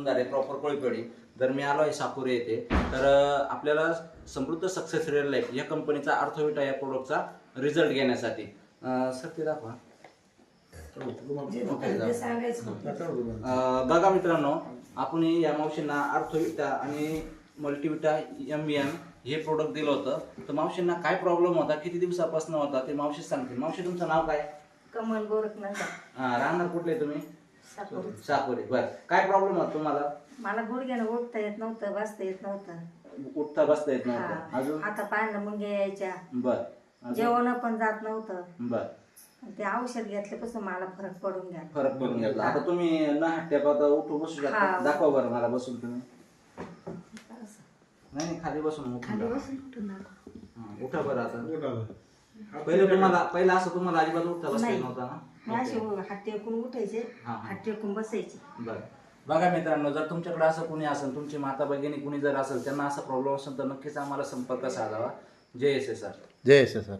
नोंदणार आहे प्रॉपर कोळीपेडी. जर मी आलो आहे साकुरे येथे तर आपल्याला समृद्ध सक्सेस रिअल लाईफ या कंपनीचा अर्थोविटा या प्रोडक्टचा रिझल्ट घेण्यासाठी सर ते दाखवा. बघा मित्रांनो, आपण या मावशींना अर्थोविटा आणि मल्टीविटा MM हे प्रोडक्ट दिलं होतं. तर मावशींना काय प्रॉब्लेम होता, किती दिवसापासून होता ते मावशी सांगतील. मावशी तुमचं नाव काय? कमल गोरखनाथ. राहणार कुठले तुम्ही? साकोरी. साकोरी. बरं, काय प्रॉब्लेम होता तुम्हाला? मला गुडघ्यानं उठता येत नव्हतं, बसता येत नव्हतं, उठता बसता येत नव्हतं. अजून आता पायाला मुंग्या यायच्या, बर जेवण पण जात नव्हतं. बर, ते औषध घेतल्यापासून मला फरक पडून गेला. फरक पडून घेतला. आता तुम्ही न हट्ट्या पाहता उठू बसू शकता. दाखवा बरं मला बसून तुम्ही. नाही खाली बसून उठा बरं. आता पहिलं असं तुम्हाला अजिबात उठता बसता येत नव्हता ना? असे हात टेकून उठायचे, हात टेकून बसायचे. बरं, बघा मित्रांनो, जर तुमच्याकडे असं कुणी असेल, तुमची माता भगिनी कुणी जर असेल, त्यांना असा प्रॉब्लेम असेल तर नक्कीच आम्हाला संपर्क साधावा. जय SSR. जय SSR.